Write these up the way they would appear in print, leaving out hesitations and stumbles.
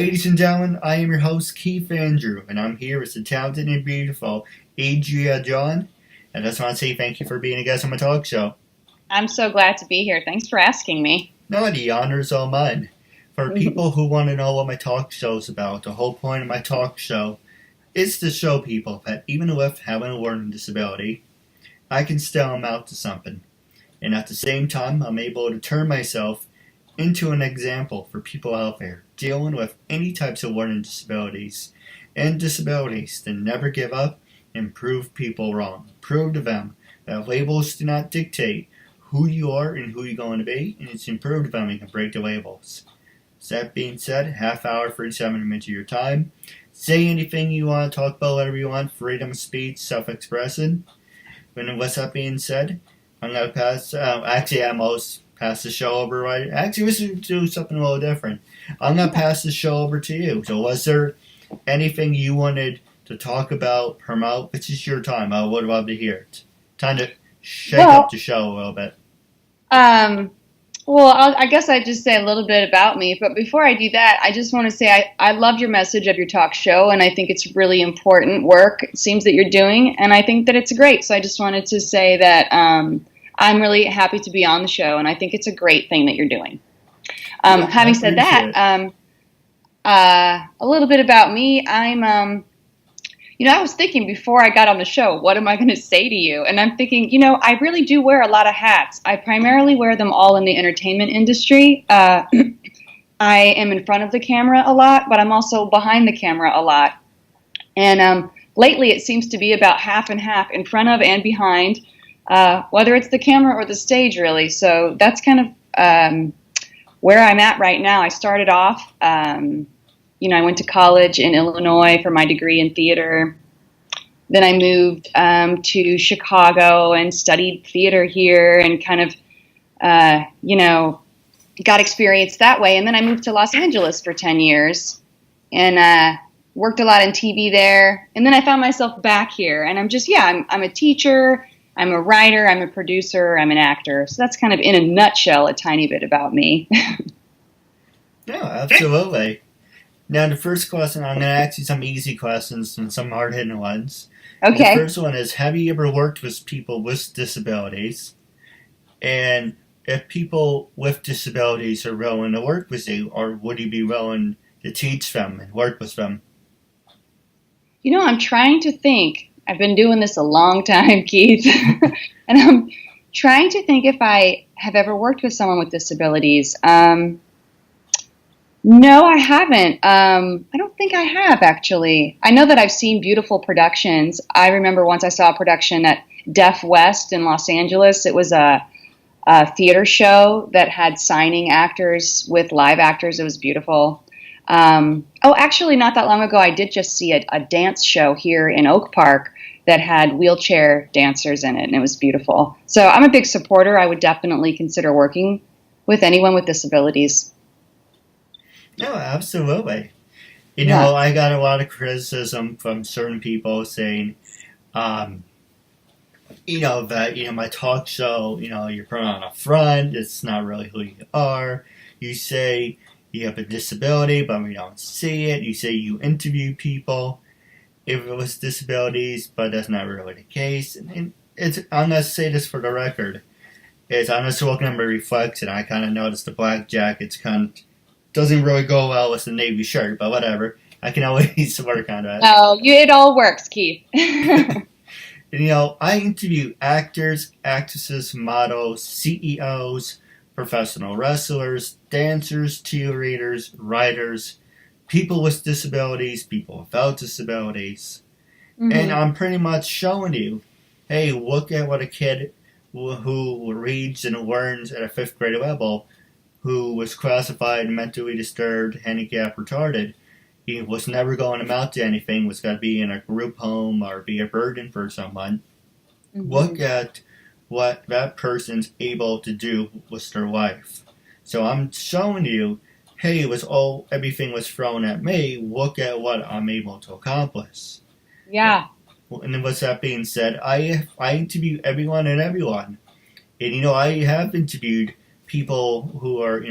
Ladies and gentlemen, I am your host, Keith Andrew, and I'm here with the talented and beautiful Adria Dawn. And I just want to say thank you for being a guest on my talk show. I'm so glad to be here. Thanks for asking me. No, the honor's all mine. For people who want to know what my talk show is about, the whole point of my talk show is to show people that even with having a learning disability, I can still amount to something. And at the same time, I'm able to turn myself into an example for people out there dealing with any types of learning disabilities and disabilities to never give up and prove people wrong. Prove to them that labels do not dictate who you are and who you're going to be, and it's improved to them you can break the labels. So that being said, half hour, 37 minutes of your time. Say anything you want, talk about whatever you want, freedom of speech, self-expression. And with that being said, I'm going to pass, I'm almost pass the show over right. Actually, we should do something a little different. I'm going to pass the show over to you. So was there anything you wanted to talk about, promote? This is your time. I would love to hear it. Time to shake up the show a little bit. I guess I'd just say a little bit about me. But before I do that, I just want to say I love your message of your talk show, and I think it's really important work, it seems, that you're doing, and I think that it's great. So I just wanted to say that I'm really happy to be on the show, and I think it's a great thing that you're doing. Having said that, a little bit about me. I was thinking before I got on the show, what am I going to say to you? And I'm thinking, I really do wear a lot of hats. I primarily wear them all in the entertainment industry. I am in front of the camera a lot, but I'm also behind the camera a lot. And lately it seems to be about half and half, in front of and behind, whether it's the camera or the stage, really. So that's kind of where I'm at right now. I started off, I went to college in Illinois for my degree in theater. Then I moved to Chicago and studied theater here and kind of, got experience that way. And then I moved to Los Angeles for 10 years and worked a lot in TV there. And then I found myself back here. And I'm just, I'm a teacher. I'm a writer, I'm a producer, I'm an actor. So that's kind of, in a nutshell, a tiny bit about me. No, absolutely. Now, the first question, I'm going to ask you some easy questions and some hard-hitting ones. Okay. The first one is, have you ever worked with people with disabilities? And if people with disabilities are willing to work with you, or would you be willing to teach them and work with them? I'm trying to think. I've been doing this a long time, Keith, and I'm trying to think if I have ever worked with someone with disabilities. No, I haven't. I don't think I have, actually. I know that I've seen beautiful productions. I remember once I saw a production at Deaf West in Los Angeles. It was a theater show that had signing actors with live actors. It was beautiful. Actually, not that long ago, I did just see a dance show here in Oak Park that had wheelchair dancers in it, and it was beautiful. So I'm a big supporter. I would definitely consider working with anyone with disabilities. No, absolutely. I got a lot of criticism from certain people saying, that, my talk show, you're putting on a front, it's not really who you are. You say you have a disability, but we don't see it. You say you interview people if it was disabilities, but that's not really the case. And I'm going to say this for the record. I'm just looking at my reflection. I kind of noticed the black jacket's doesn't really go well with the navy shirt, but whatever. I can always work on that. Oh, it all works, Keith. And, I interview actors, actresses, models, CEOs, professional wrestlers, dancers, cheerleaders, writers, people with disabilities, people without disabilities. Mm-hmm. And I'm pretty much showing you, hey, look at what a kid who reads and learns at a 5th grade level, who was classified mentally disturbed, handicapped, retarded, he was never going to amount to anything, was going to be in a group home or be a burden for someone. Mm-hmm. Look at what that person's able to do with their life. So I'm showing you, hey, everything was thrown at me, look at what I'm able to accomplish. Yeah. And then with that being said, I interview everyone and everyone. And, I have interviewed people who are,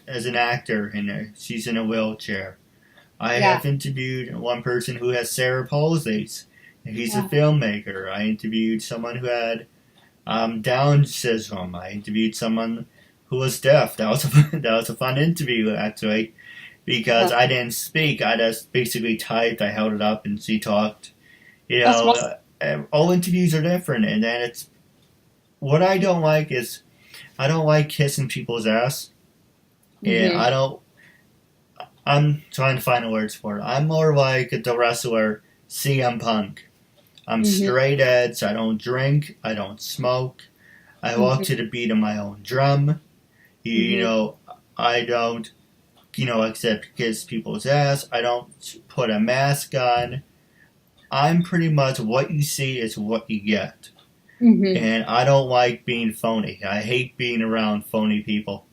as an actor, and she's in a wheelchair. I Yeah. have interviewed one person who has cerebral palsy. He's a Yeah. filmmaker. I interviewed someone who had Down syndrome. I interviewed someone who was deaf. That was that was a fun interview actually because Yeah. I didn't speak. I just basically typed. I held it up and she talked. That's what. All interviews are different, and then it's what I don't like is I don't like kissing people's ass, and Mhm. I'm trying to find the words for it. I'm more like the wrestler CM Punk. I'm Mhm. straight edge. I don't drink. I don't smoke. I walk Mhm. to the beat of my own drum. You Mhm. know, I don't, accept kiss people's ass. I don't put a mask on. I'm pretty much what you see is what you get. Mhm. And I don't like being phony. I hate being around phony people.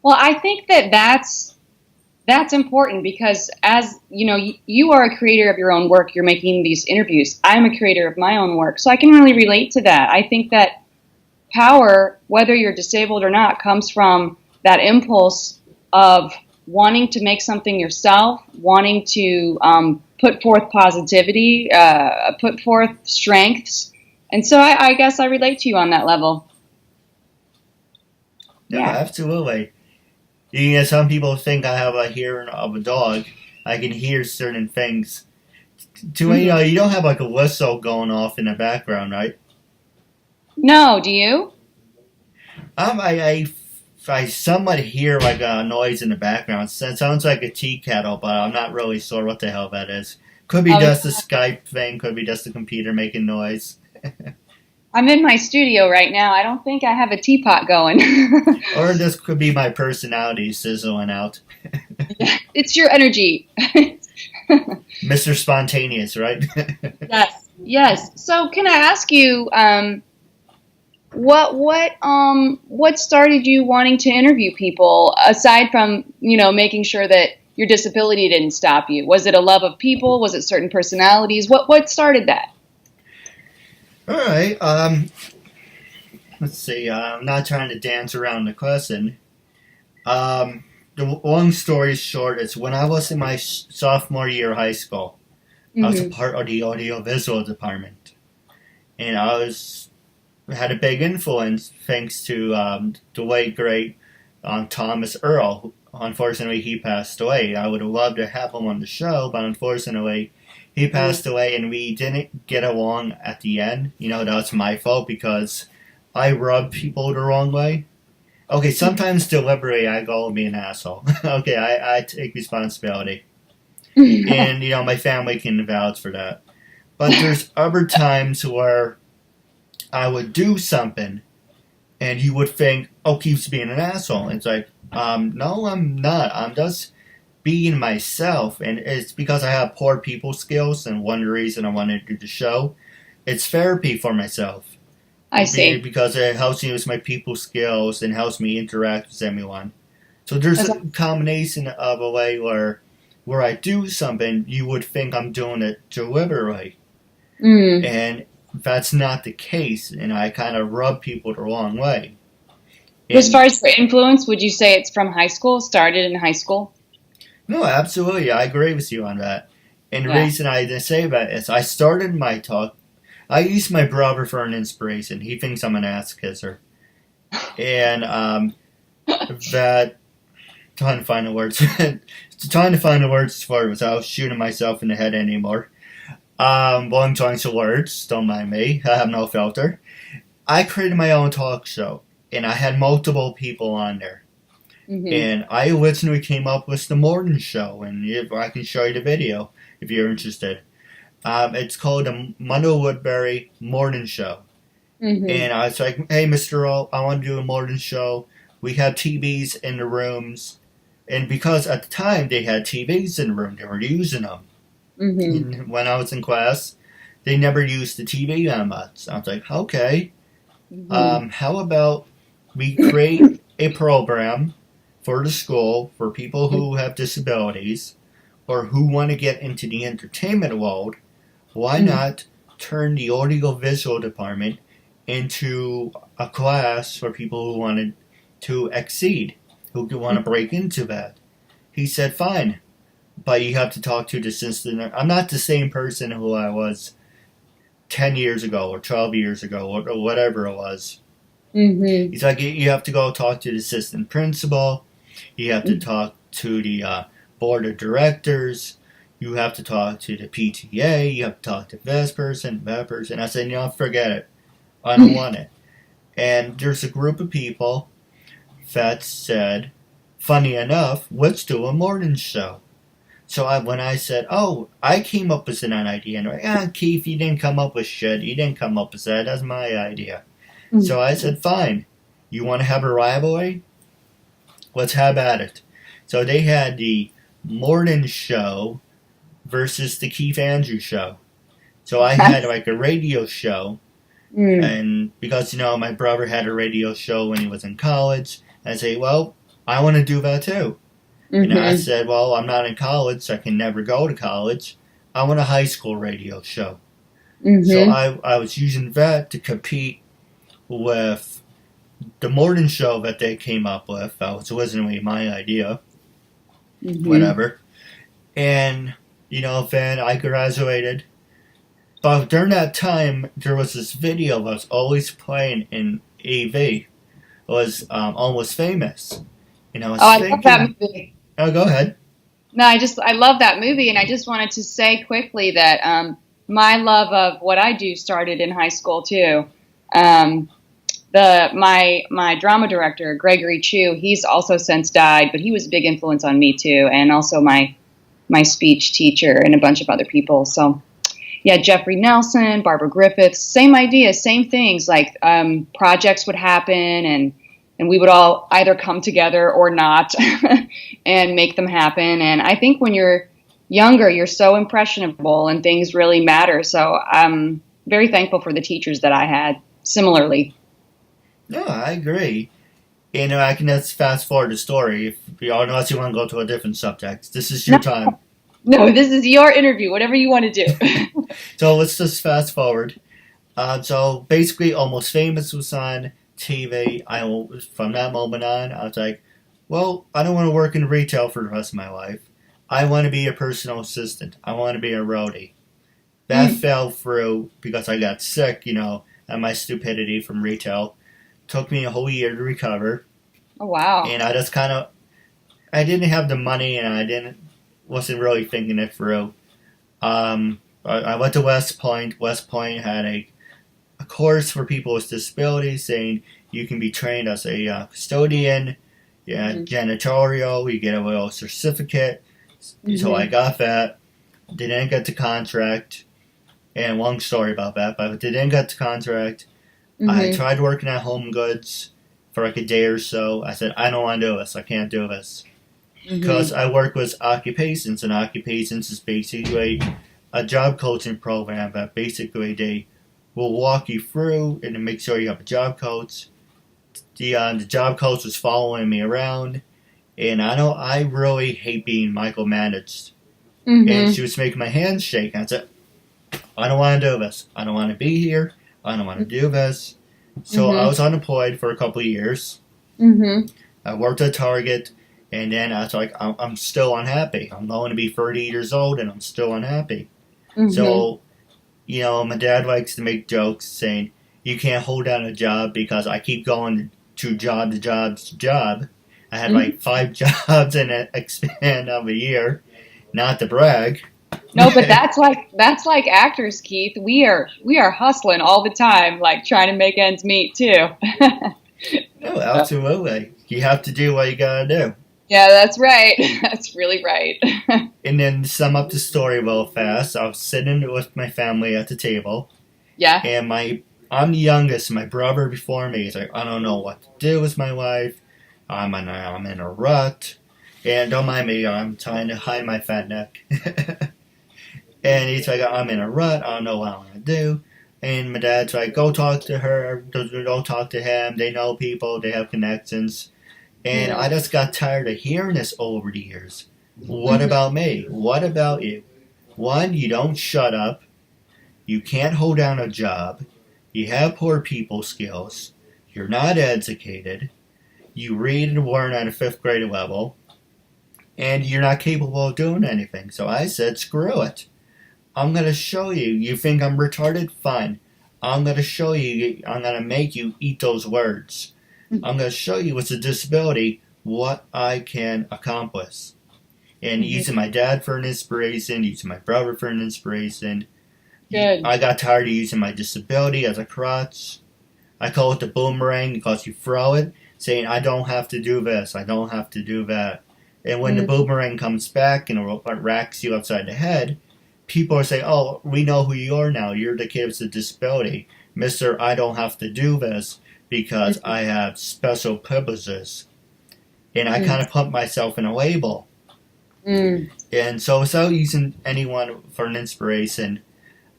Well, I think that that's important because as you know, you are a creator of your own work. You're making these interviews. I'm a creator of my own work, so I can really relate to that. I think that power, whether you're disabled or not, comes from that impulse of wanting to make something yourself, wanting to put forth positivity, put forth strengths. And so I guess I relate to you on that level. No, Yeah. absolutely. Some people think I have a hearing of a dog. I can hear certain things. Hmm. You don't have like a whistle going off in the background, right? No, do you? Um, I, I, I somewhat hear like a noise in the background. It sounds like a tea kettle, but I'm not really sure what the hell that is. Could be Oh, just a Skype thing. Could be just the computer making noise. I'm in my studio right now. I don't think I have a teapot going. Or this could be my personality sizzling out. It's your energy. Mr. Spontaneous, right? Yes, yes. So, can I ask you, what started you wanting to interview people aside from making sure that your disability didn't stop you? Was it a love of people? Was it certain personalities? What started that? All right. Let's see. I'm not trying to dance around the question. The long story short is when I was in my sophomore year of high school, I was a Hmm. part of the audiovisual department, and had a big influence thanks to the late great Thomas Earl. Unfortunately, he passed away. I would have loved to have him on the show, but unfortunately, he passed away, and we didn't get along at the end. That's my fault because I rubbed people the wrong way. Okay, sometimes deliberately I go be an asshole. Okay, I take responsibility. And, my family can vouch for that. But there's other times where I would do something and you would think, oh, Keith's being an asshole. It's like, no, I'm not. I'm just being myself. And it's because I have poor people skills, and one reason I wanted to do the show. It's therapy for myself. I see. Because it helps me with my people skills and helps me interact with everyone. So there's That's a combination of a way where I do something, you would think I'm doing it deliberately. mm. And that's not the case, and I kind of rub people the wrong way. As And far as for influence, would you say it's from high school? Started in high school? no, absolutely, I agree with you on that. And the Yeah. reason I didn't say that is I started my talk. I used my brother for an inspiration. He thinks I'm an ass kisser, and that trying to find the words, trying to find the words for it without shooting myself in the head anymore. Long choice of words. Don't mind me. I have no filter. I created my own talk show, and I had multiple people on there. Hmm. And I originally came up with the morning show, and if I can show you the video if you're interested. It's called the Monday Woodbury Morning Show. Hmm. And I was like, hey, Mr. O, I want to do a morning show. We have TVs in the rooms. And because at the time they had TVs in the room, they were using them. Hmm. And when I was in class, they never used the TV that much. I was like, okay, Hmm. how about we create a program for the school for people who have disabilities or who want to get into the entertainment world? Why Hmm. not turn the audiovisual department into a class for people who wanted to exceed, who want to break into that? He said, fine, but you have to talk to the assistant. I'm not the same person who I was 10 years ago or 12 years ago or whatever it was. Mm-hmm. He's like, you have to go talk to the assistant principal. You have to talk to the board of directors. You have to talk to the PTA. You have to talk to this person, that person. I said, forget it. I don't want it. And there's a group of people that said, funny enough, let's do a morning show. So when I said, I came up with an idea, and like, Keith, you didn't come up with shit. You didn't come up with that. That's my idea. Mm-hmm. So I said, fine. You want to have a rivalry? Let's have at it. So they had the morning show versus the Keith Andrew show. So I had like a radio show. And because, my brother had a radio show when he was in college, I say, well, I want to do that too. Mm-hmm. And I said, well, I'm not in college, so I can never go to college. I want a high school radio show. Mm-hmm. So I was using that to compete with the morning show that they came up with. That wasn't really my idea. Mm-hmm. Whatever. And, then I graduated. But during that time, there was this video that was always playing in AV. It was Almost Famous. I love that movie. Oh, go ahead. No, I love that movie, and I just wanted to say quickly that my love of what I do started in high school too. My drama director, Gregory Chu, he's also since died, but he was a big influence on me too, and also my speech teacher and a bunch of other people. So, yeah, Jeffrey Nelson, Barbara Griffiths, same idea, same things. Like projects would happen, and we would all either come together or not and make them happen. And I think when you're younger, you're so impressionable and things really matter. So I'm very thankful for the teachers that I had similarly. No, I agree. I can just fast forward the story unless you want to go to a different subject. This is your time. No, this is your interview, whatever you want to do. So let's just fast forward. So basically, Almost Famous was on TV. From that moment on, I was like, well, I don't want to work in retail for the rest of my life. I want to be a personal assistant. I want to be a roadie. That fell through because I got sick, and my stupidity from retail. Took me a whole year to recover. Oh, wow. And I just I didn't have the money, and I wasn't really thinking it through. I went to West Point. West Point had a course for people with disabilities saying you can be trained as a custodian, janitorial, you get a little certificate. Mm-hmm. So I got that. Didn't get the contract. And long story about that, but I didn't get the contract. Mm-hmm. I tried working at Home Goods for like a day or so. I said, I don't want to do this. I can't do this. Because I work with occupations, and occupations is basically a job coaching program that basically they will walk you through and make sure you have a job coach. The job coach was following me around, and I really hate being micromanaged. Mm-hmm. And she was making my hands shake. And I said, I don't want to do this. I don't want to be here. I don't want to do this. So I was unemployed for a couple of years. Mm-hmm. I worked at Target, and then I was like, I'm still unhappy. I'm going to be 30 years old, and I'm still unhappy. Mm-hmm. So, my dad likes to make jokes saying, you can't hold down a job because I keep going to job to job to job. I had like 5 jobs in a span of a year. Not to brag. No, but that's like actors, Keith. We are hustling all the time, like trying to make ends meet too. No, absolutely. You have to do what you gotta do. Yeah, that's right. That's really right. And then to sum up the story real fast, I was sitting with my family at the table. Yeah. And I'm the youngest. My brother before me is like, I don't know what to do with my life. I'm in a rut. And don't mind me, I'm trying to hide my fat neck. And he's like, I'm in a rut, I don't know what I want to do. And my dad's like, go talk to her, go talk to him, they know people, they have connections. And I just got tired of hearing this over the years. What about me? What about you? One, you don't shut up. You can't hold down a job. You have poor people skills. You're not educated. You read and learn at a 5th grade level. and you're not capable of doing anything. So I said, screw it. I'm going to show you. You think I'm retarded? Fine. I'm going to show you. I'm going to make you eat those words. I'm going to show you with a disability what I can accomplish. And using my dad for an inspiration, using my brother for an inspiration. Good. I got tired of using my disability as a crutch. I call it the boomerang because you throw it, saying, I don't have to do this, I don't have to do that. And when the boomerang comes back and it racks you upside the head, people are saying, oh, we know who you are now. You're the kid with a disability. Mister, I don't have to do this because I have special privileges. And I kind of put myself in a label. And so without using anyone for an inspiration,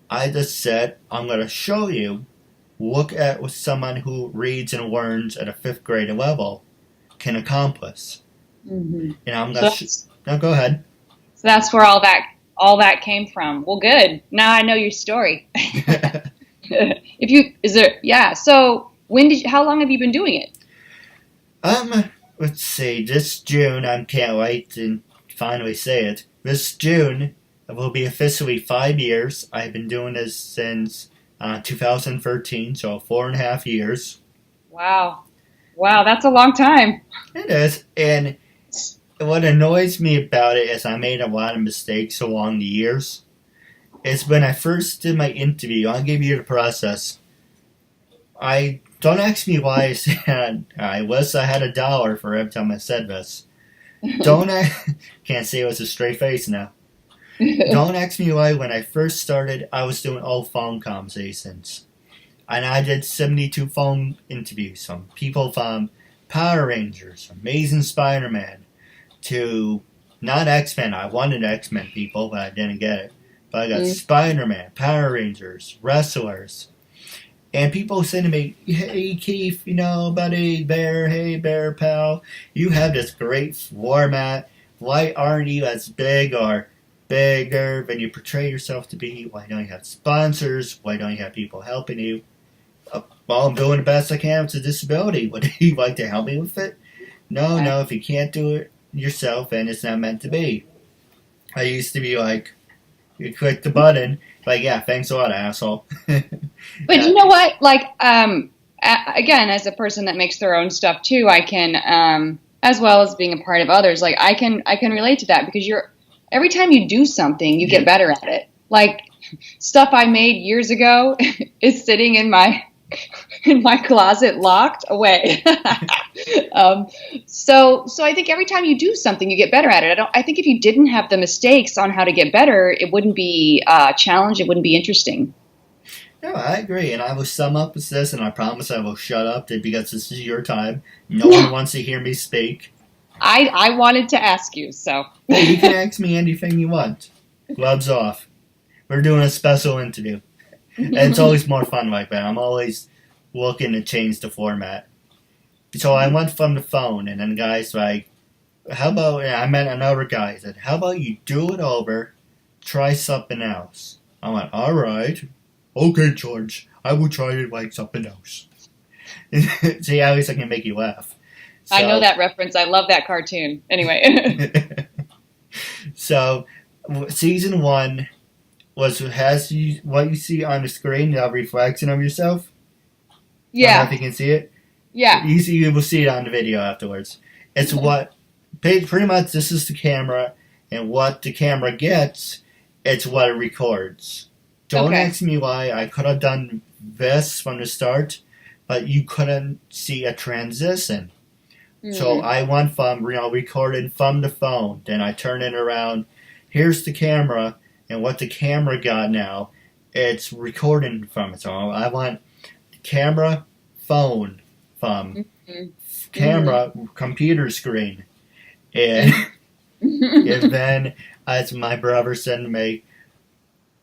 I just said, I'm going to show you. Look at what someone who reads and learns at a 5th grade level can accomplish. And I'm going to... No, go ahead. So that's where all that came from. Well, good. Now I know your story. So how long have you been doing it? Let's see, this June, I can't wait to finally say it. This June, it will be officially 5 years. I've been doing this since 2013, so 4.5 years. Wow, that's a long time. It is, and what annoys me about it is I made a lot of mistakes along the years. It's when I first did my interview, I'll give you the process. Don't ask me why I said I wish I had $1 for every time I said this. Can't say it with a straight face now. Don't ask me why when I first started I was doing all phone conversations. And I did 72 phone interviews from people from Power Rangers, Amazing Spider-Man, to not X-Men. I wanted X-Men people, but I didn't get it. But I got Spider-Man, Power Rangers, wrestlers. And people saying to me, hey, Keith, buddy, bear, hey, bear, pal, you have this great format. Why aren't you as big or bigger than you portray yourself to be? Why don't you have sponsors? Why don't you have people helping you? Well, I'm doing the best I can with a disability. Would you like to help me with it? No, if you can't do it yourself, then it's not meant to be. I used to be like, you click the button, like, yeah, thanks a lot, asshole. But you know what? Like, again, as a person that makes their own stuff too, I can, as well as being a part of others, like I can relate to that because every time you do something, you get better at it. Like stuff I made years ago is sitting in my closet locked away. So I think every time you do something, you get better at it. I think if you didn't have the mistakes on how to get better, it wouldn't be a challenge. It wouldn't be interesting. No, I agree, and I will sum up with this, and I promise I will shut up because this is your time. No one wants to hear me speak. I wanted to ask you, so. Hey, you can ask me anything you want. Gloves off. We're doing a special interview. And it's always more fun like that. I'm always looking to change the format. So I went from the phone, and then the guy's like, how about, I met another guy, he said, how about you do it over, try something else. I went, all right. Okay, George, I will try to like something else. See, at least I can make you laugh. So, I know that reference. I love that cartoon. Anyway. So, season 1 what you see on the screen, the reflection of yourself. Yeah. I don't know if you can see it. Yeah. You will see it on the video afterwards. It's pretty much this is the camera, and what the camera gets, it's what it records. Don't ask me why. I could have done this from the start, but you couldn't see a transition. So I went from recording from the phone, then I turn it around. Here's the camera, and what the camera got now, it's recording from it. So I want camera, phone, from camera, computer screen, and and then as my brother said to me,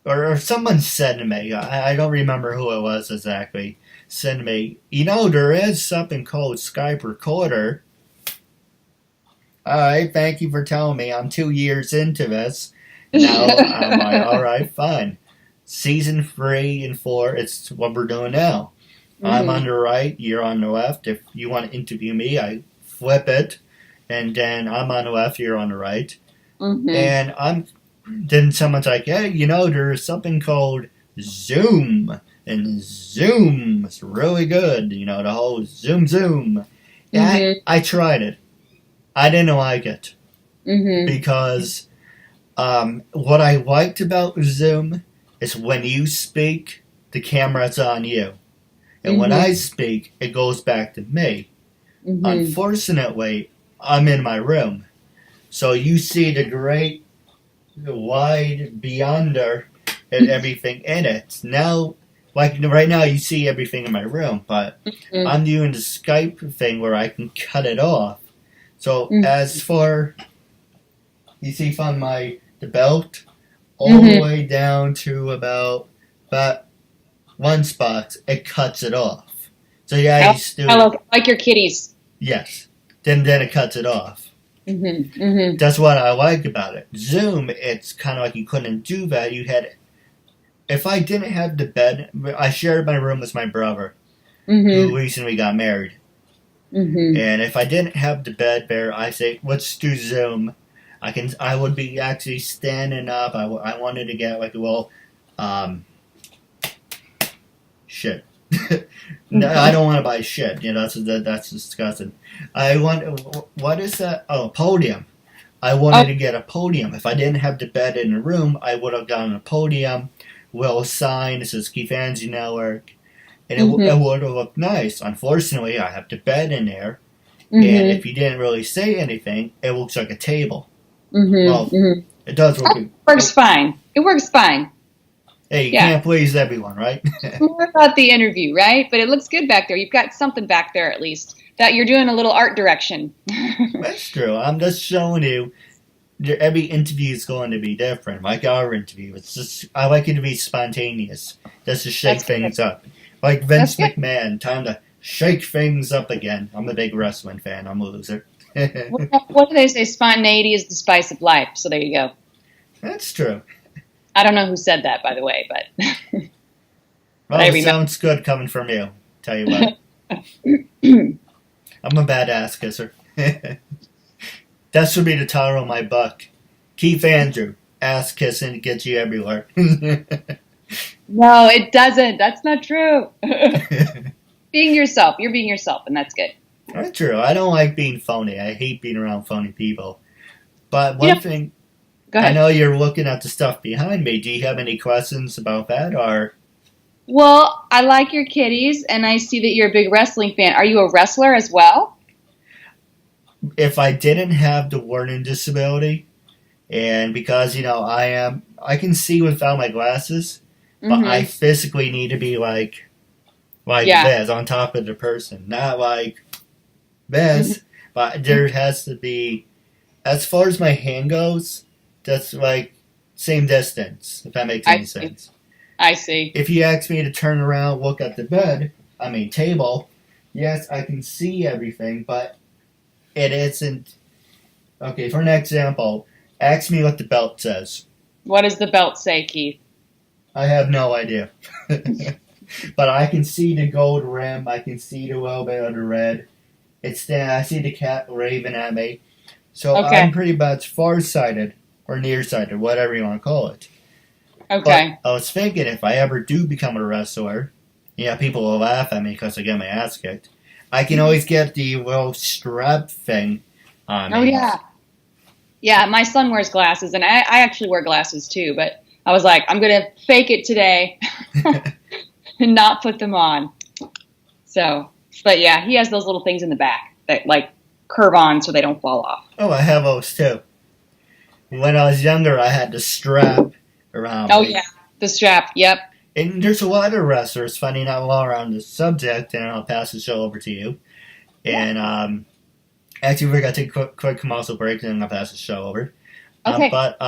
or someone said to me, I don't remember who it was exactly, said to me, there is something called Skype Recorder. Alright, thank you for telling me. I'm 2 years into this. Now I'm like, alright, fine. Season 3 and 4, it's what we're doing now. I'm on the right, you're on the left. If you want to interview me, I flip it. and then I'm on the left, you're on the right. Mm-hmm. And then someone's like, hey, there's something called Zoom, and Zoom is really good, the whole Zoom. And I tried it. I didn't like it. Because what I liked about Zoom is when you speak, the camera's on you. And when I speak, it goes back to me. Unfortunately, I'm in my room. So you see the great wide beyonder and everything in it. Now, like right now, you see everything in my room, but I'm doing the Skype thing where I can cut it off. So as for, you see from the belt all the way down to about one spot, it cuts it off. So yeah, you still like your kitties. Yes. Then it cuts it off. That's what I like about it. Zoom, it's kind of like you couldn't do that. If I didn't have the bed, I shared my room with my brother, who recently got married. And if I didn't have the bed there, I say, let's do Zoom. I would be actually standing up. I wanted to get like a little, shit. No, I don't want to buy shit. That's disgusting. What is that? Oh, podium. I wanted to get a podium. If I didn't have the bed in the room, I would have gotten a podium, little sign that says KeithAndrewNetWork, and it would have looked nice. Unfortunately, I have the bed in there, and if you didn't really say anything, it looks like a table. It does look. It works fine. It works fine. Hey, you can't please everyone, right? It's more about the interview, right? But it looks good back there. You've got something back there at least. That you're doing a little art direction. That's true. I'm just showing you every interview is going to be different. Like our interview. I like it to be spontaneous. Just to shake things up. Like Vince McMahon, time to shake things up again. I'm a big wrestling fan. I'm a loser. What do they say? Spontaneity is the spice of life. So there you go. That's true. I don't know who said that, by the way, but... Well, it sounds good coming from you. Tell you what. I'm a badass kisser. That should be the title of my book. Keith Andrew, ass kissing gets you everywhere. No, it doesn't. That's not true. Being yourself. You're being yourself, and that's good. That's true. I don't like being phony. I hate being around phony people. But one thing... Go ahead. I know you're looking at the stuff behind me. Do you have any questions about that, or? Well, I like your kitties, and I see that you're a big wrestling fan. Are you a wrestler as well? If I didn't have the learning disability, and because I can see without my glasses, but I physically need to be like this on top of the person, not like this. But there has to be, as far as my hand goes. That's like same distance, if that makes any sense. I see. If you ask me to turn around, look at the table, yes, I can see everything, but it isn't. Okay, for an example, ask me what the belt says. What does the belt say, Keith? I have no idea. But I can see the gold rim, I can see the little bit of the red. I see the cat raving at me. So I'm pretty much farsighted. Or nearsighted, whatever you want to call it. Okay. But I was thinking if I ever do become a wrestler, people will laugh at me because I get my ass kicked. I can always get the little strap thing on me. Oh, yeah. Yeah, my son wears glasses, and I actually wear glasses too, but I was like, I'm going to fake it today and not put them on. So, but yeah, he has those little things in the back that like curve on so they don't fall off. Oh, I have those too. When I was younger, I had the strap around me. Oh, yeah. The strap, yep. And there's a lot of wrestlers finding out all around the subject, and I'll pass the show over to you. And actually, we're going to take a quick commercial break, and then I'll pass the show over. Okay. But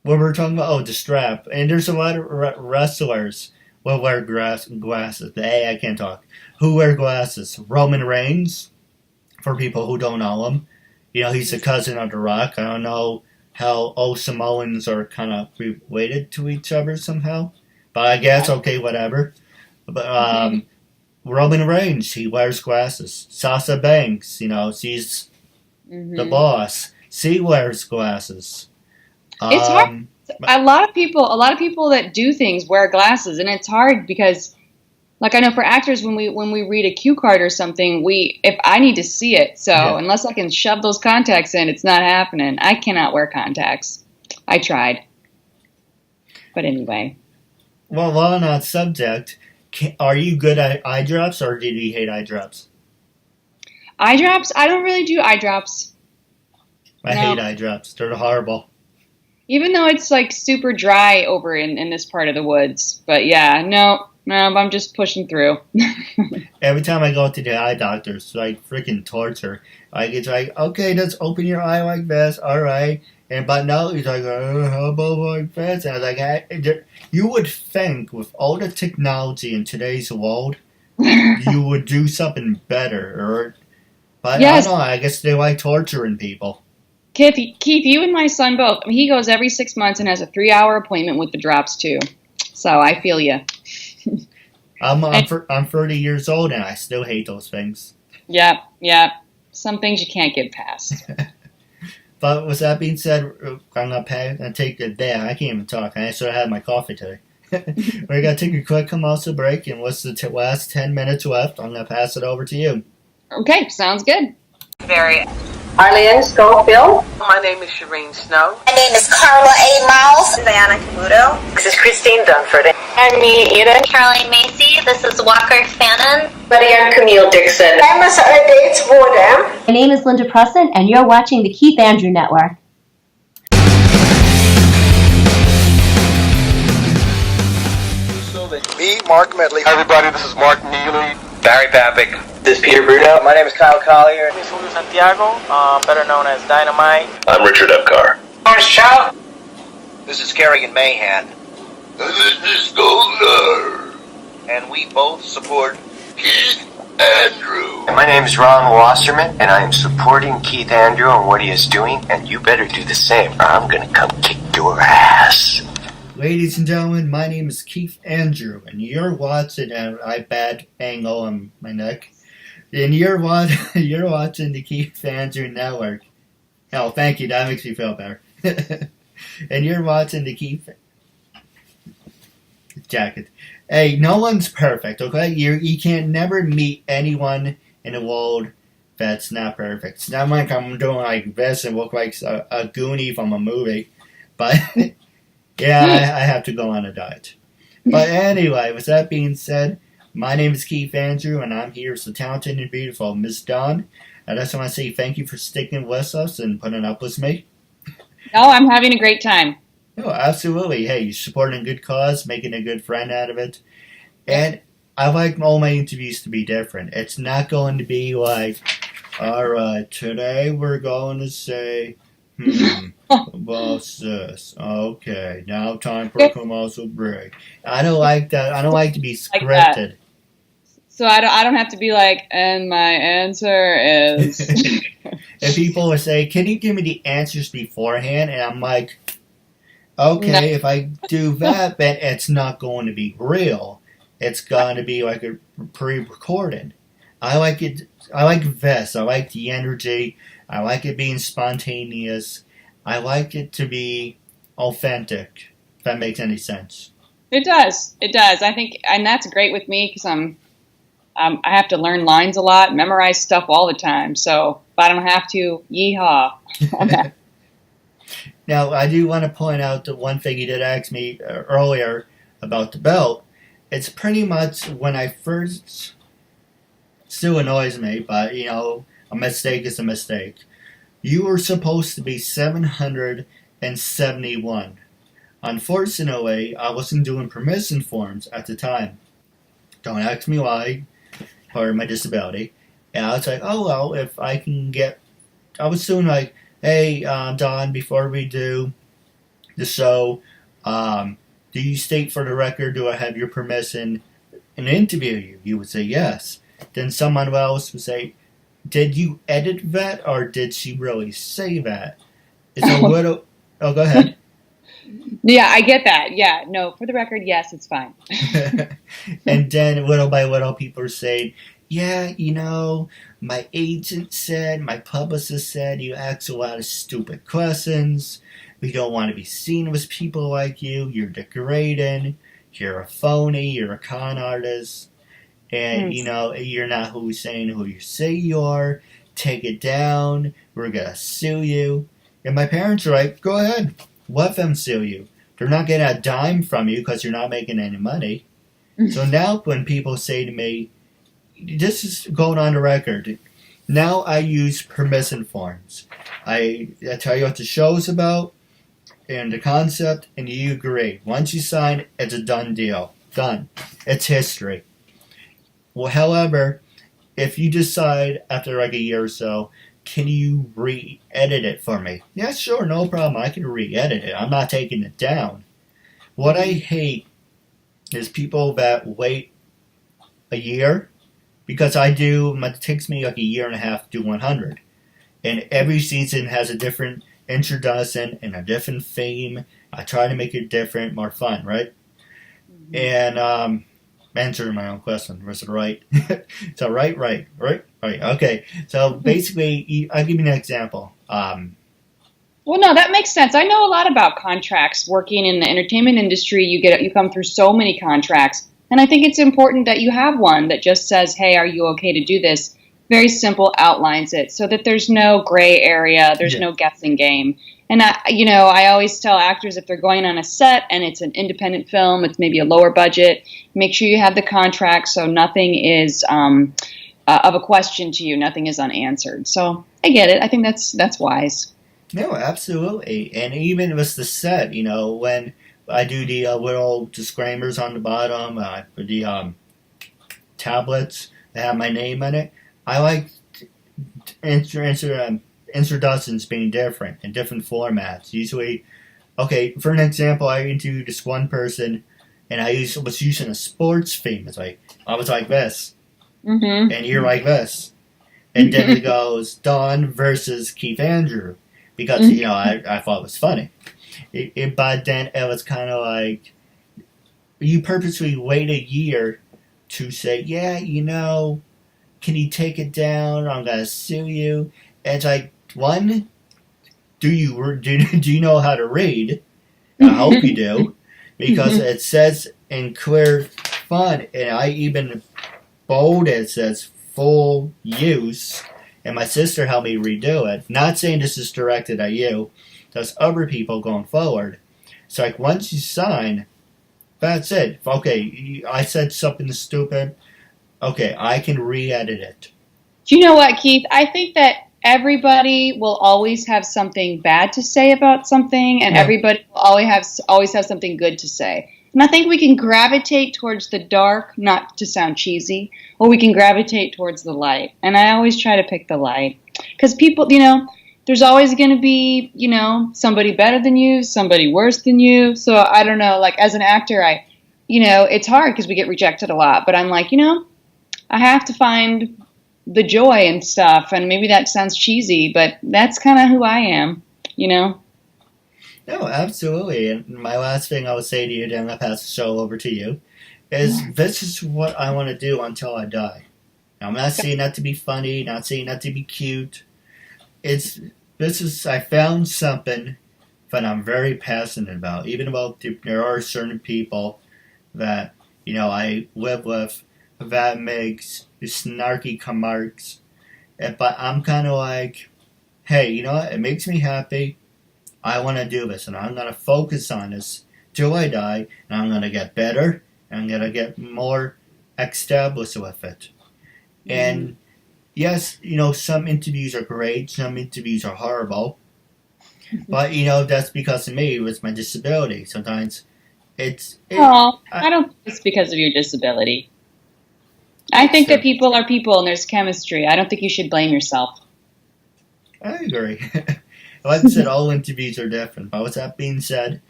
what we're talking about, the strap. And there's a lot of wrestlers who wear glasses. I can't talk. Who wear glasses? Roman Reigns, for people who don't know him. He's the cousin of The Rock. I don't know how all Samoans are kind of related to each other somehow. But I guess, okay, whatever. But Roman Reigns, he wears glasses. Sasha Banks, she's the boss. She wears glasses. It's hard. A lot of people that do things wear glasses, and it's hard because, like, I know for actors, when we read a cue card or something, if I need to see it, so unless I can shove those contacts in, it's not happening. I cannot wear contacts. I tried, but anyway. Well, on that subject, are you good at eye drops, or did you hate eye drops? Eye drops? I don't really do eye drops. I hate eye drops. They're horrible. Even though it's like super dry over in this part of the woods. But yeah, no, I'm just pushing through. Every time I go to the eye doctor, it's like freaking torture. Like, it's like, okay, just open your eye like this, alright. But now he's like, how about like this? And I was like, hey, you would think with all the technology in today's world, you would do something better. But yes. I don't know, I guess they like torturing people. Keith, you and my son both. I mean, he goes every 6 months and has a 3-hour appointment with the drops too. So I feel you. I'm 30 years old and I still hate those things. Yeah. Some things you can't get past. But with that being said, I'm gonna take it there. I can't even talk. I should have had my coffee today. We're gonna take a quick commercial break, and what's the last 10 minutes left? I'm gonna pass it over to you. Okay, sounds good. Very. Arlene Schofield. My name is Shireen Snow. My name is Carla A. Miles. Diana Camuto. This is Christine Dunford. I'm me, Eden. Caroline Macy. This is Walker Fannin. Maria Camille Dixon. I'm Dates Wardam. My name is Linda Preston, and you're watching the Keith Andrew Network. Me, Mark Medley. Hi, everybody. This is Mark Neely. Barry Papick. This is Peter Bruno. My name is Kyle Collier. This is Julio Santiago, better known as Dynamite. I'm Richard Epcar. Morris Chow. This is Kerrigan Mahan. This is Goldar. And we both support Keith Andrew. My name is Ron Wasserman, and I am supporting Keith Andrew on what he is doing, and you better do the same, or I'm going to come kick your ass. Ladies and gentlemen, my name is Keith Andrew, and you're watching a bad angle on my neck. And you're watching the Keith Andrew Network. Oh, thank you. That makes me feel better. And you're watching the Keith jacket. Hey, no one's perfect, okay? You can't never meet anyone in the world that's not perfect. It's not like I'm doing like this and look like a Goonie from a movie. But, yeah, I have to go on a diet. But anyway, with that being said, my name is Keith Andrew, and I'm here with the talented and beautiful Miss Dawn. I just want to say thank you for sticking with us and putting up with me. Oh, I'm having a great time. Oh, absolutely. Hey, you're supporting a good cause, making a good friend out of it. And I like all my interviews to be different. It's not going to be like, all right, today we're going to say, what's this? Okay, now time for a commercial break. I don't like that. I don't like to be scripted. Like so I don't have to be like, and my answer is... And people will say, can you give me the answers beforehand? And I'm like, okay, if I do that, then it's not going to be real. It's going to be like a pre-recorded. I like it. I like this. I like the energy. I like it being spontaneous. I like it to be authentic, if that makes any sense. It does. It does. I think, and that's great with me because I have to learn lines a lot, memorize stuff all the time. So if I don't have to, yeehaw. Now, I do want to point out the one thing you did ask me earlier about the belt. It's pretty much when I first, still annoys me, but, a mistake is a mistake. You were supposed to be 771. Unfortunately, I wasn't doing permission forms at the time. Don't ask me why, part of my disability. And I was like, oh, well, if I can get... I was doing like, hey, Don, before we do the show, do you state for the record, do I have your permission and interview you? You would say yes. Then someone else would say, did you edit that, or did she really say that? It's a little... Oh, go ahead. Yeah, I get that. Yeah, no, for the record, yes, it's fine. And then little by little, people are saying, yeah, my agent said, my publicist said, you ask a lot of stupid questions. We don't want to be seen with people like you. You're degrading. You're a phony. You're a con artist. And, you're not who you say you are. Take it down. We're going to sue you. And my parents are like, go ahead. Let them sue you. They're not getting a dime from you because you're not making any money. So now when people say to me, this is going on the record, now I use permission forms. I tell you what the show's about and the concept, and you agree. Once you sign, it's a done deal. Done. It's history. Well, however, if you decide after like a year or so, can you re-edit it for me? Yeah, sure, no problem. I can re-edit it. I'm not taking it down. What I hate is people that wait a year, because it takes me like a year and a half to do 100. And every season has a different introduction and a different theme. I try to make it different, more fun, right? Mm-hmm. And answering my own question, was it right? So right. Okay, so basically, I'll give you an example. Well, no, that makes sense. I know a lot about contracts. Working in the entertainment industry, you come through so many contracts. And I think it's important that you have one that just says, hey, are you okay to do this? Very simple, outlines it so that there's no gray area, there's no guessing game. And I always tell actors if they're going on a set and it's an independent film, it's maybe a lower budget, make sure you have the contract so nothing is of a question to you, nothing is unanswered. So I get it. I think that's wise. No, absolutely. And even with the set, when I do the little disclaimers on the bottom, the tablets that have my name in it, I like introductions being different in different formats. Usually, okay, for an example, I interviewed this one person, and I was using a sports theme. It's like, I was like this, and you're like this. And then it goes, Dawn versus Keith Andrew, because, I thought it was funny. But then it was kind of like, you purposely wait a year to say, yeah, can you take it down? I'm going to sue you. And it's like, one, do you know how to read? I hope you do. Because it says in clear font, and I even bold it says full use. And my sister helped me redo it. Not saying this is directed at you. There's other people going forward. It's like, once you sign, that's it. Okay, I said something stupid. Okay, I can re-edit it. Do you know what, Keith? I think that everybody will always have something bad to say about something, and everybody will always have something good to say. And I think we can gravitate towards the dark, not to sound cheesy, or we can gravitate towards the light. And I always try to pick the light. Because people, there's always going to be, somebody better than you, somebody worse than you. So I don't know, like as an actor, it's hard because we get rejected a lot. But I'm like, I have to find the joy and stuff. And maybe that sounds cheesy, but that's kind of who I am, No, absolutely. And my last thing I would say to you, then I'll pass the show over to you, is this is what I want to do until I die. Now, I'm not saying that to be funny, not saying that to be cute. I found something that I'm very passionate about, even though there are certain people that, I live with that makes snarky remarks. But I'm kind of like, hey, you know what? It makes me happy. I want to do this, and I'm going to focus on this till I die, and I'm going to get better, and I'm going to get more established with it. And yes, some interviews are great, some interviews are horrible, but, that's because of me, with my disability. Sometimes I don't think it's because of your disability. I think that people are people, and there's chemistry. I don't think you should blame yourself. I agree. Like I said, all interviews are different. But with that being said,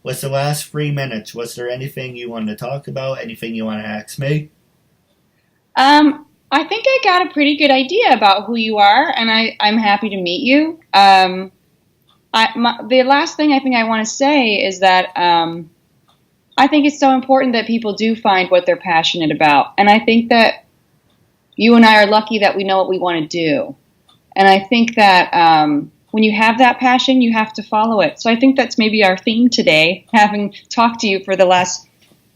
what's the last 3 minutes? Was there anything you wanted to talk about? Anything you want to ask me? I think I got a pretty good idea about who you are, and I'm happy to meet you. The last thing I think I want to say is that I think it's so important that people do find what they're passionate about. And I think that you and I are lucky that we know what we want to do. And I think that when you have that passion, you have to follow it. So I think that's maybe our theme today, having talked to you for the last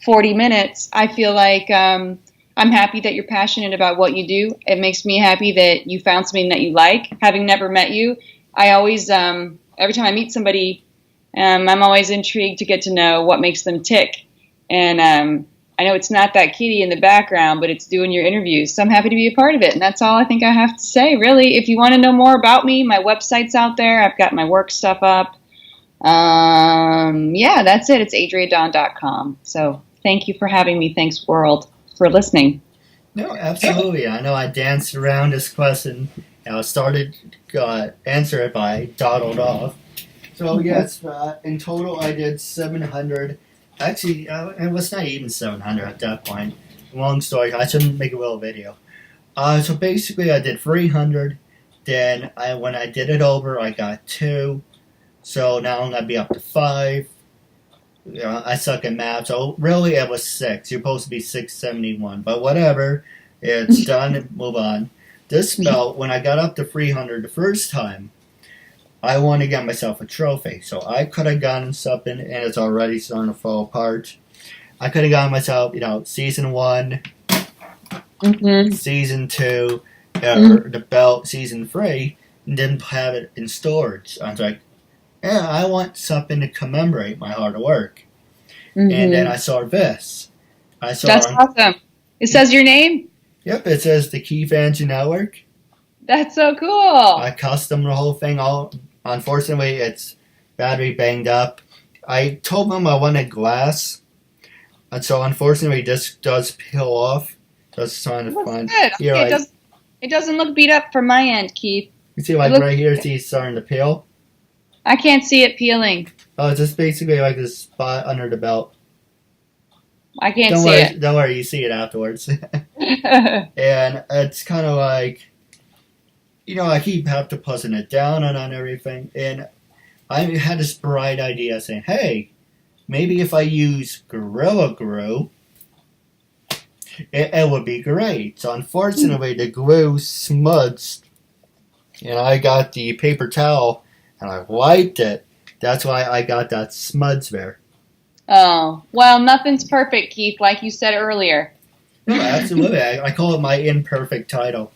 40 minutes. I feel like I'm happy that you're passionate about what you do. It makes me happy that you found something that you like. Having never met you, I always, every time I meet somebody, I'm always intrigued to get to know what makes them tick. And I know it's not that kitty in the background, but it's doing your interviews. So I'm happy to be a part of it. And that's all I think I have to say, really. If you want to know more about me, my website's out there. I've got my work stuff up. Yeah, that's it. It's adriadawn.com. So thank you for having me. Thanks, world, for listening. No, absolutely. I know I danced around this question. I started to answer it, but I dawdled off. So yes, in total I did 700. Actually, it was not even 700 at that point. Long story. I shouldn't make a little video. So basically I did 300. Then when I did it over, I got 2. So now I'm going to be up to 5. I suck at math. So really it was 6. You're supposed to be 671. But whatever. It's done. Move on. This belt, when I got up to 300 the first time, I want to get myself a trophy. So I could have gotten something, and it's already starting to fall apart. I could have gotten myself, season 1, season 2, the belt, season 3, and didn't have it in storage. I was like, yeah, I want something to commemorate my hard work. And then I saw this. That's awesome. It says your name? Yep, it says the KeithAndrewNetWork. That's so cool. I custom the whole thing. Unfortunately, it's battery banged up. I told them I wanted glass, and so unfortunately, this does peel off. Just trying to find. Good. Okay, it doesn't look beat up from my end, Keith. You see, right here, see, it's starting to peel. I can't see it peeling. Oh, it's just basically like this spot under the belt. I can't see it. Don't worry, you see it afterwards. And it's kind of like, I keep have to pussing it down on everything. And I had this bright idea saying, hey, maybe if I use Gorilla Glue, it would be great. So unfortunately, the glue smudged, and I got the paper towel, and I wiped it. That's why I got that smudge there. Oh, well, nothing's perfect, Keith, like you said earlier. No, absolutely. I call it my imperfect title.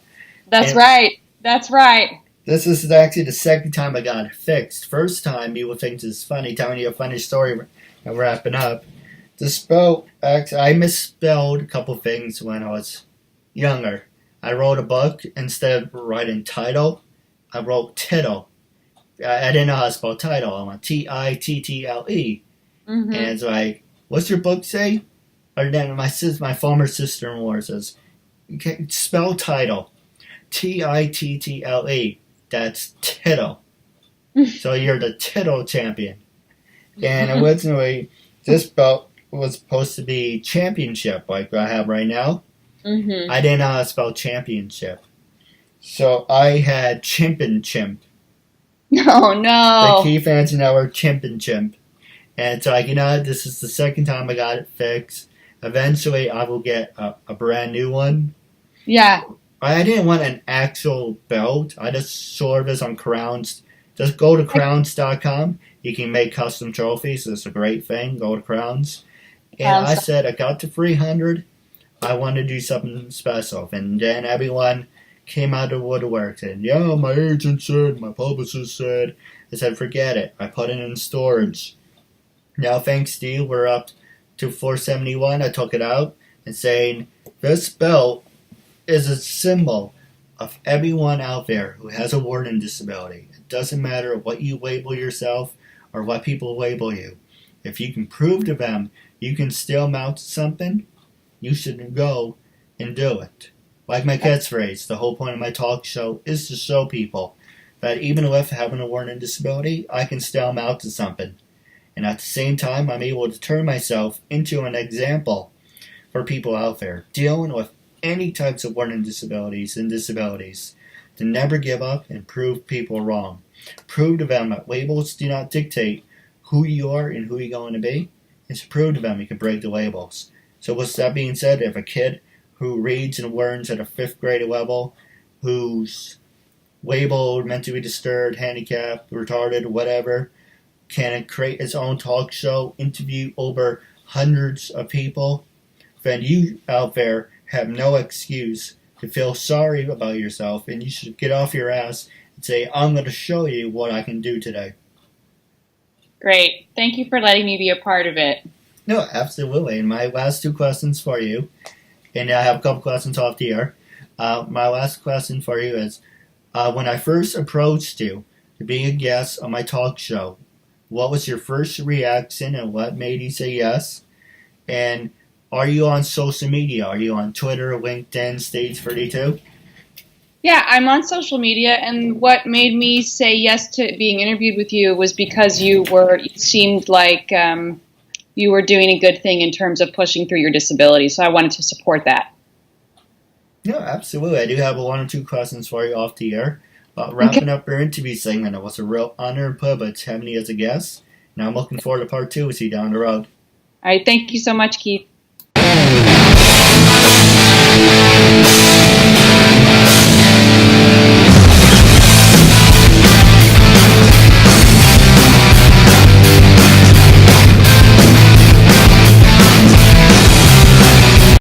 That's right. That's right. This is actually the second time I got it fixed. First time, people think it's funny, telling you a funny story and wrapping up. The spell, actually, I misspelled a couple things when I was younger. I wrote a book, instead of writing title, I wrote tittle. I didn't know how to spell title. I went Tittle. And it's like, what's your book say? Or then my former sister-in-law says, spell title. Tittle. That's tittle. So you're the tittle champion. And originally, this belt was supposed to be championship, like I have right now. I didn't know how to spell championship. So I had chimp and chimp. Oh, no. The KeithAndrewNetWork chimp and chimp. And so, this is the second time I got it fixed. Eventually, I will get a brand new one. Yeah. I didn't want an actual belt. I just saw this on Crowns. Just go to crowns.com. You can make custom trophies. It's a great thing. Go to Crowns. And I said, I got to 300. I want to do something special. And then everyone came out of the woodwork and, my agent said, my publicist said. I said, forget it. I put it in storage. Now, thanks to you, we're up to 471. I took it out and saying, this belt is a symbol of everyone out there who has a learning disability. It doesn't matter what you label yourself or what people label you. If you can prove to them you can still mount something, you should go and do it. Like my catchphrase, the whole point of my talk show is to show people that even with having a learning disability, I can still mount to something. And at the same time, I'm able to turn myself into an example for people out there dealing with any types of learning disabilities and disabilities to never give up and prove people wrong. Prove to them that labels do not dictate who you are and who you're going to be. It's to prove to them you can break the labels. So with that being said, if a kid who reads and learns at a 5th grade level, who's labeled, mentally disturbed, handicapped, retarded, whatever, can create his own talk show, interview over hundreds of people, then you out there have no excuse to feel sorry about yourself, and you should get off your ass and say, I'm going to show you what I can do today. Great. Thank you for letting me be a part of it. No, absolutely. And my last 2 questions for you, and I have a couple questions off the air. My last question for you is, when I first approached you to be a guest on my talk show, what was your first reaction and what made you say yes? And are you on social media? Are you on Twitter, LinkedIn, Stage 32? Yeah, I'm on social media, and what made me say yes to being interviewed with you was because you seemed like you were doing a good thing in terms of pushing through your disability, so I wanted to support that. No, absolutely. I do have 1 or 2 questions for you off the air. Wrapping up our interview segment, it was a real honor and privilege having you as a guest, and I'm looking forward to part 2 with you down the road. All right, thank you so much, Keith.